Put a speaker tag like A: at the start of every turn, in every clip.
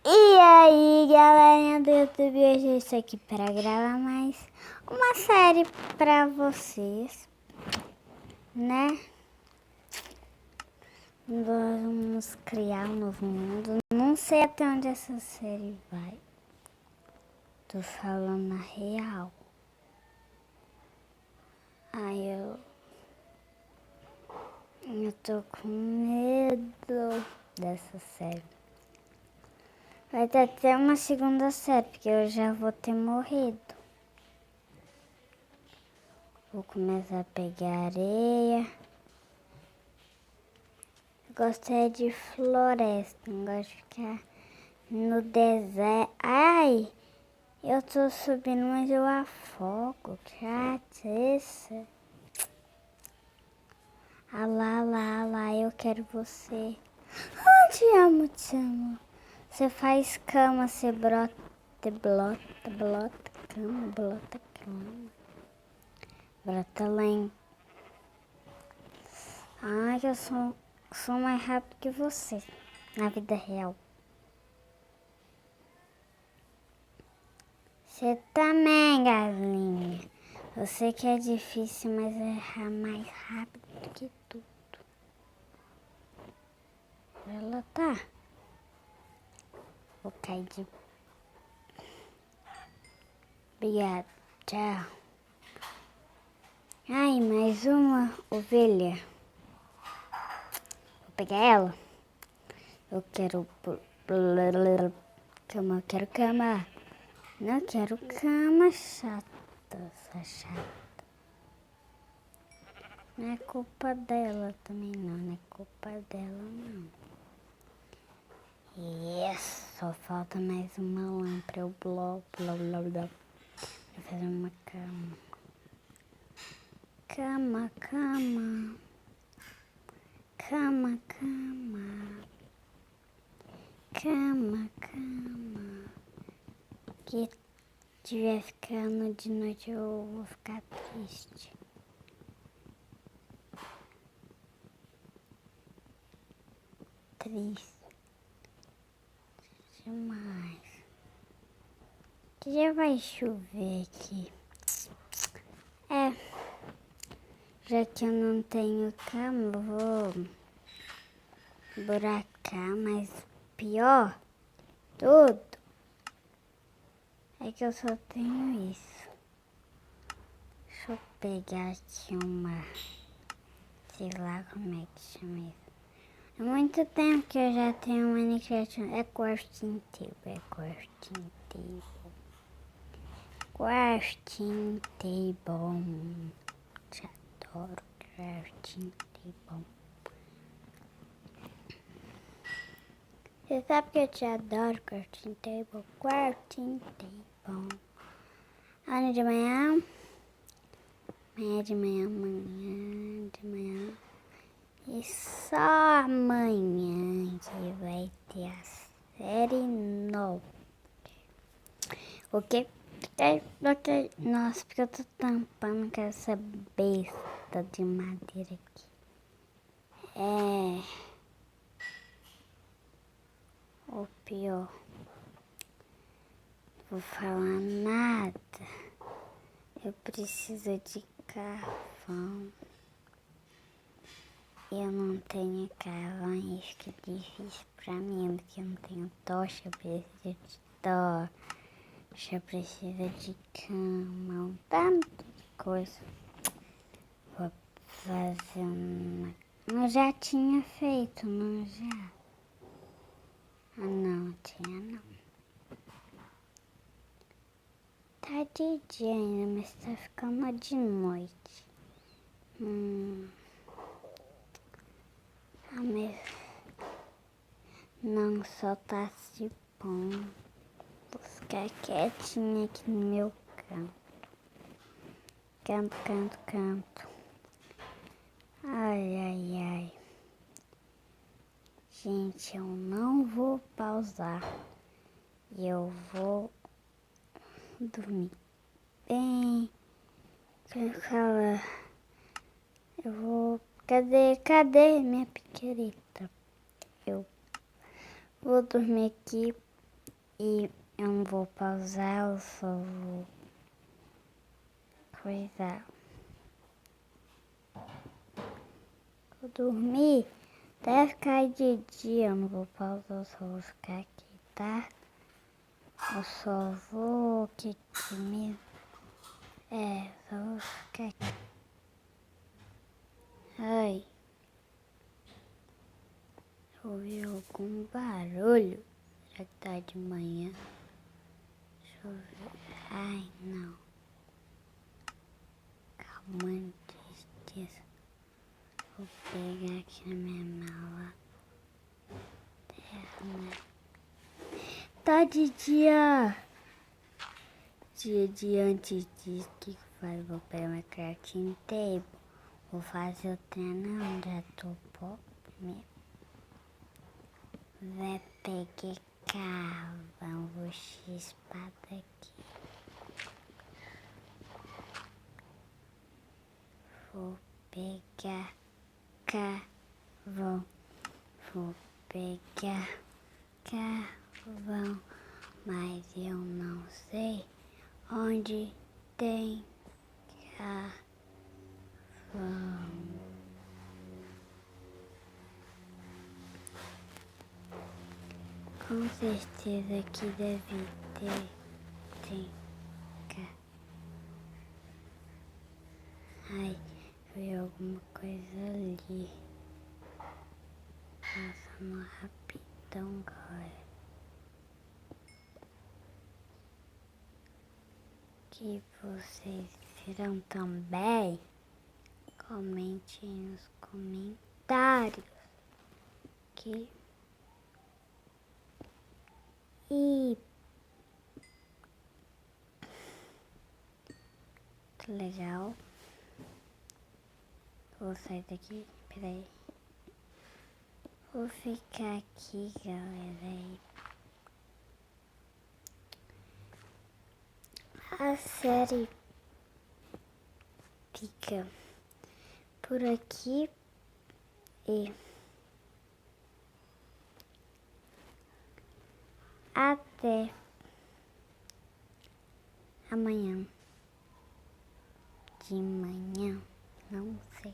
A: E aí, galerinha do YouTube, hoje eu estou aqui para gravar mais uma série para vocês, né? Vamos criar um novo mundo. Não sei até onde essa série vai. Tô falando na real. Aí eu tô com medo dessa série. Vai ter até uma segunda série, porque eu já vou ter morrido. Vou começar a pegar areia. Eu gosto de floresta, não gosto de ficar no deserto. Ai, eu tô subindo, mas eu afogo. Que chatice. Ah lá, eu quero você. Ah, te amo. Você faz cama, você brota, brota cama. Brota lenha. Ai, eu sou mais rápido que você na vida real. Você também, galinha. Eu sei que é difícil, mas é mais rápido do que tudo. Ela tá. Vou cair de... Obrigada. Tchau. Ai, mais uma ovelha. Vou pegar ela. Eu quero... Cama, eu quero cama. Não quero cama chata. Essa chata. Não é culpa dela também não é culpa dela não. Yes, só falta mais uma lã pra eu blá pra fazer uma cama. Cama. Que tiver ficando de noite eu vou ficar triste. Triste demais. Que já vai chover aqui. Já que eu não tenho cama, eu vou buracar, mas pior tudo é que eu só tenho isso. Deixa eu pegar aqui uma, sei lá como é que chama isso. Há muito tempo que eu já tenho um Minecraft. É crafting table. Crafting table. Te adoro crafting table. Você sabe que eu te adoro crafting table. Amanhã de manhã. Amanhã de manhã. E só amanhã que vai ter a série nova. Ok? Nossa, porque eu tô tampando com essa besta de madeira aqui. O pior. Não vou falar nada. Eu preciso de carvão. Eu não tenho carvão, isso que é difícil pra mim, porque eu não tenho tocha, eu preciso de tocha, eu preciso de cama, um tanto de coisa. Vou fazer uma... Eu já tinha feito, não já? Ah, não, tinha não. Tá de dia ainda, mas tá ficando de noite. Mas não, só tá se bom. Vou ficar quietinha aqui no meu canto. Ai. Gente, eu não vou pausar. Eu vou dormir bem. Eu vou... Cadê minha piquerita? Eu vou dormir aqui E eu não vou pausar, eu só vou coisar. Vou dormir, até ficar de dia, eu não vou pausar, eu só vou ficar aqui, tá? Eu só vou aqui mesmo. Só vou ficar aqui. Ai, ouvi algum barulho? Já que tá de manhã. Deixa eu ver. Ai, não. Calma antes disso. Vou pegar aqui na minha mala. Tá de dia. Dia antes disso, o que eu faço? Vou pegar minha crafting table. Vou fazer o treino, já tô mesmo. Vai pegar carvão, vou chispar daqui. Vou pegar carvão, vou pegar carvão, mas eu não sei onde tem carvão. Com certeza que deve ter. Tem carvão. Ai, vi alguma coisa ali. Passando rapidão agora. Que vocês viram também? Comente nos comentários. Que legal. Vou sair daqui, peraí. Vou ficar aqui, galera. A série fica por aqui e até amanhã. De manhã, não sei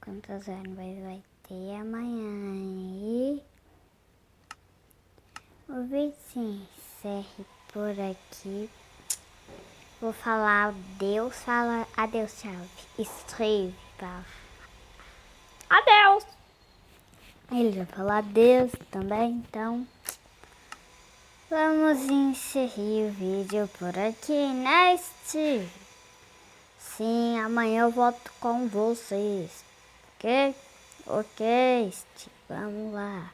A: quantas horas vai ter amanhã. E o vídeo se encerre por aqui. Vou falar adeus, fala adeus, tchau. Escreve, fala adeus. Ele já falou adeus também, então vamos encerrar o vídeo por aqui neste. Sim, amanhã eu volto com vocês, ok? Ok, vamos lá.